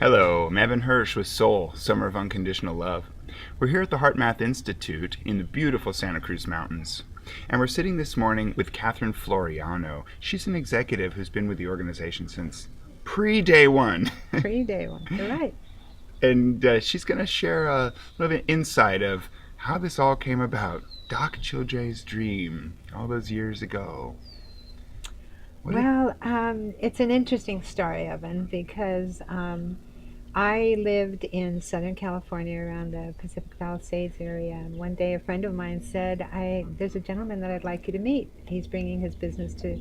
Hello, I'm Evan Hirsch with S.O.U.L, Summer of Unconditional Love. We're here at the HeartMath Institute in the beautiful Santa Cruz Mountains. And we're sitting this morning with Katherine Floriano. She's an executive who's been with the organization since pre-day one. Pre-day one, you're right. And she's going to share a little bit insight of how this all came about. Doc Childress' dream all those years ago. Well, it's an interesting story, Evan, because I lived in Southern California around the Pacific Palisades area, and one day a friend of mine said, there's a gentleman that I'd like you to meet. He's bringing his business to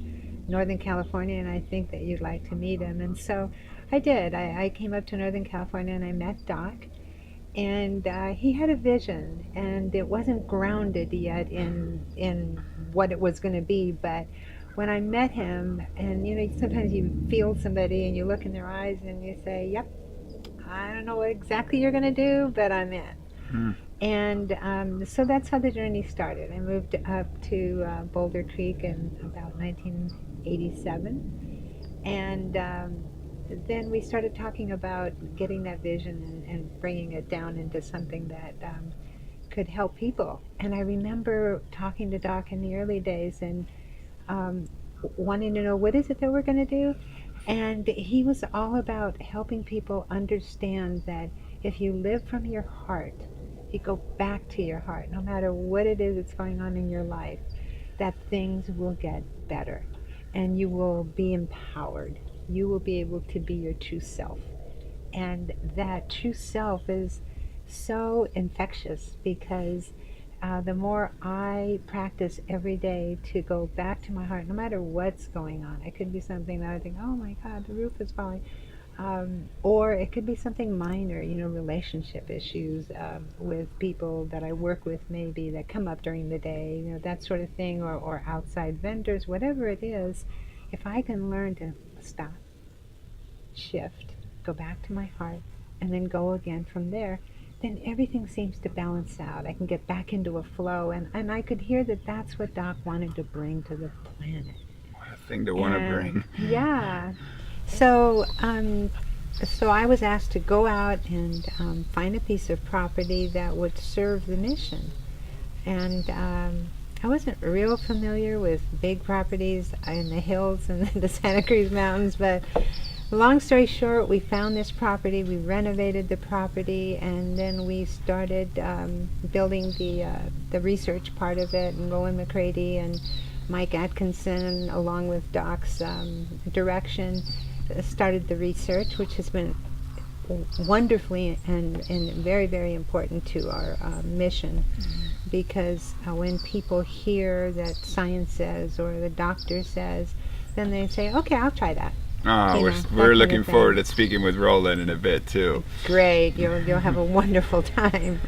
Northern California, and I think that you'd like to meet him. And so I did. I came up to Northern California, and I met Doc, and he had a vision, and it wasn't grounded yet in what it was going to be, but when I met him, and sometimes you feel somebody and you look in their eyes and you say, yep, I don't know what exactly you're going to do, but I'm in. And so that's how the journey started. I moved up to Boulder Creek in about 1987. And then we started talking about getting that vision and bringing it down into something that could help people. And I remember talking to Doc in the early days and wanting to know, what is it that we're going to do? And he was all about helping people understand that if you live from your heart, you go back to your heart, no matter what it is that's going on in your life, that things will get better and you will be empowered. You will be able to be your true self. And that true self is so infectious because the more I practice every day to go back to my heart, no matter what's going on, it could be something that I think, oh my God, the roof is falling, or it could be something minor, relationship issues with people that I work with maybe that come up during the day, that sort of thing, or outside vendors, whatever it is. If I can learn to stop, shift, go back to my heart, and then go again from there, then everything seems to balance out. I can get back into a flow, and I could hear that that's what Doc wanted to bring to the planet. What a thing to want to bring. Yeah. So, so I was asked to go out and find a piece of property that would serve the mission. And I wasn't real familiar with big properties in the hills and the Santa Cruz Mountains, but long story short, we found this property, we renovated the property, and then we started building the research part of it, and Roland McCready and Mike Atkinson, along with Doc's direction, started the research, which has been wonderfully and very, very important to our mission, because when people hear that science says or the doctor says, then they say, okay, I'll try that. We're looking forward to speaking with Roland in a bit too. Great, you'll have a wonderful time.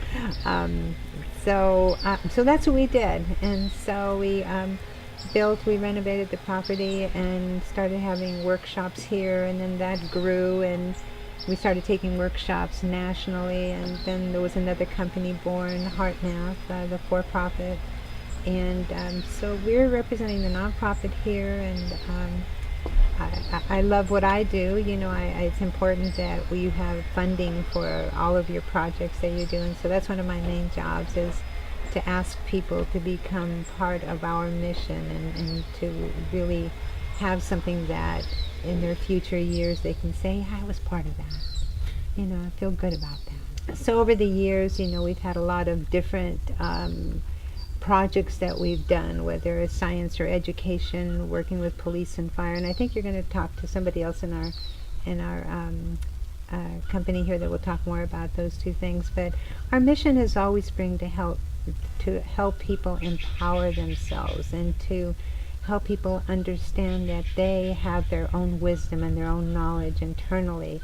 So that's what we did, and so we renovated the property and started having workshops here, and then that grew, and we started taking workshops nationally, and then there was another company born, HeartMath, the for-profit, and so we're representing the nonprofit here, and I love what I do. It's important that you have funding for all of your projects that you're doing. So that's one of my main jobs, is to ask people to become part of our mission and to really have something that in their future years they can say, I was part of that. I feel good about that. So over the years, we've had a lot of different projects that we've done, whether it's science or education, working with police and fire, and I think you're going to talk to somebody else in our company here that will talk more about those two things. But our mission has always been to help people empower themselves and to help people understand that they have their own wisdom and their own knowledge internally,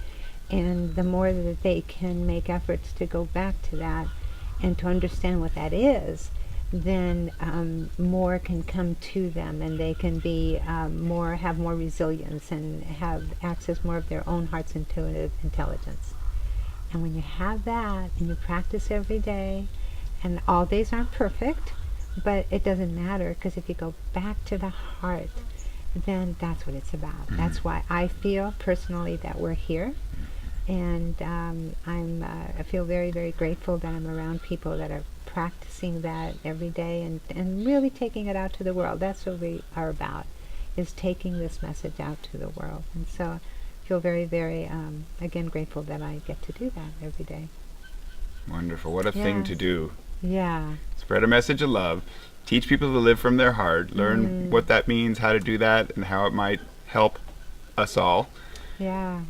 and the more that they can make efforts to go back to that and to understand what that is, then more can come to them, and they can be have more resilience and have access more of their own heart's intuitive intelligence. And when you have that and you practice every day, and all days aren't perfect, but it doesn't matter, because if you go back to the heart, then that's what it's about. That's why I feel personally that we're here, And I feel very, very grateful that I'm around people that are practicing that every day and really taking it out to the world. That's what we are about, is taking this message out to the world. And so I feel very, very, again, grateful that I get to do that every day. Wonderful. What a thing to do. Yeah. Spread a message of love. Teach people to live from their heart. Learn what that means, how to do that, and how it might help us all. Yeah.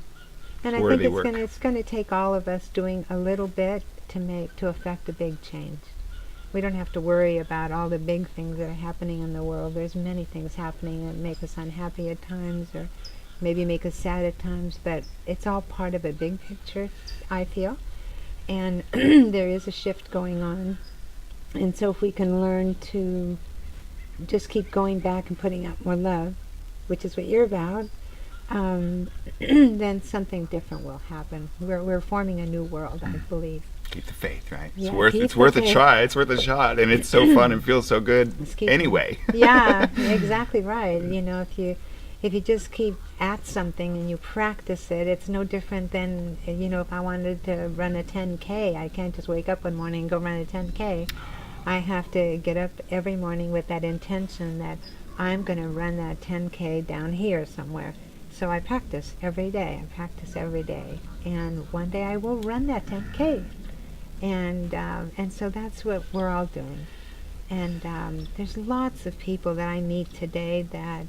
And I Worthy think work. it's going to take all of us doing a little bit to affect a big change. We don't have to worry about all the big things that are happening in the world. There's many things happening that make us unhappy at times, or maybe make us sad at times, but it's all part of a big picture, I feel. And there is a shift going on. And so if we can learn to just keep going back and putting out more love, which is what you're about, then something different will happen. We're forming a new world, I believe. Keep the faith, right? Yeah, It's worth a try. It's worth a shot, and it's so fun and feels so good anyway. Yeah, exactly right. You know, if you just keep at something and you practice it, it's no different than, you know, if I wanted to run a 10K, I can't just wake up one morning and go run a 10K. I have to get up every morning with that intention that I'm going to run that 10K down here somewhere. So I practice every day. I practice every day, and one day I will run that 10K. And so that's what we're all doing. And there's lots of people that I meet today that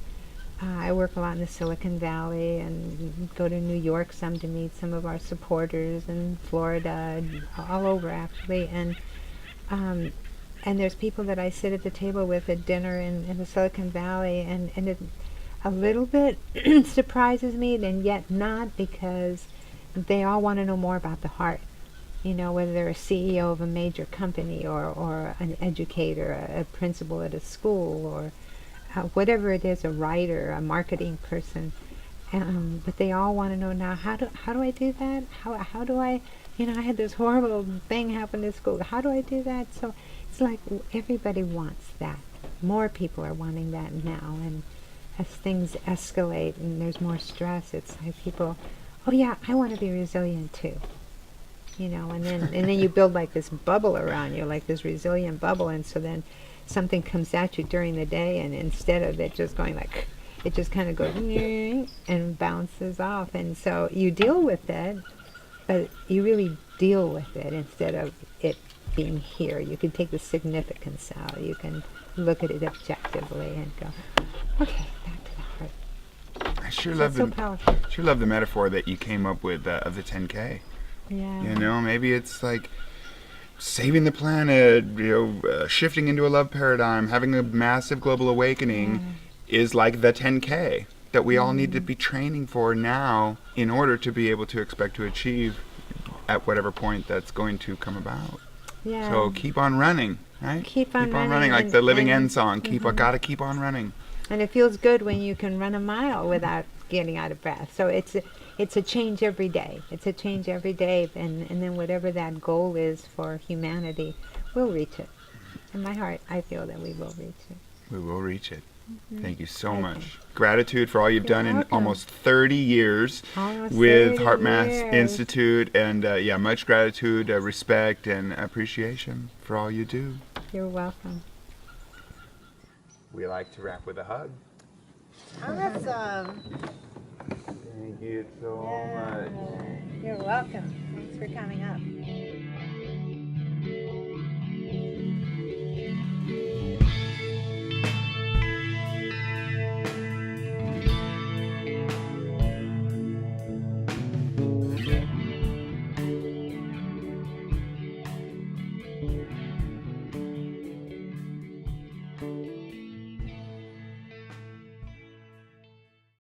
I work a lot in the Silicon Valley and go to New York some to meet some of our supporters, and Florida, and all over actually. And there's people that I sit at the table with at dinner in the Silicon Valley, and it a little bit surprises me, and yet not, because they all want to know more about the heart. You know, whether they're a CEO of a major company, or an educator, a principal at a school, or whatever it is, a writer, a marketing person. But they all want to know now, how do I do that? How do I, you know, I had this horrible thing happen at school. How do I do that? So it's like everybody wants that. More people are wanting that now, and as things escalate and there's more stress, it's like people, oh yeah, I want to be resilient too. You know, and then you build like this bubble around you, like this resilient bubble, and so then something comes at you during the day, and instead of it just going like, it just kind of goes and bounces off, and so you deal with it, but you really deal with it instead of it being here. You can take the significance out. You can look at it objectively and go, okay, back to the heart. I sure So love it's so the powerful. sure love the metaphor that you came up with of the 10K. Yeah. You know, maybe it's like saving the planet, you know, shifting into a love paradigm, having a massive global awakening is like the 10K that we all need to be training for now in order to be able to expect to achieve at whatever point that's going to come about. Yeah. So keep on running, right? Keep on running, like and- the Living and- End song. Gotta keep on running. And it feels good when you can run a mile without getting out of breath. So it's a change every day. It's a change every day, and then whatever that goal is for humanity, we'll reach it. In my heart, I feel that we will reach it. We will reach it. Thank you so I much. think. Gratitude for all you've You're done in welcome. almost 30 years Almost with 30 HeartMath years. Institute, and yeah, much gratitude, respect, and appreciation for all you do. You're welcome. We like to wrap with a hug. Awesome. Thank you so much. You're welcome. Thanks for coming up.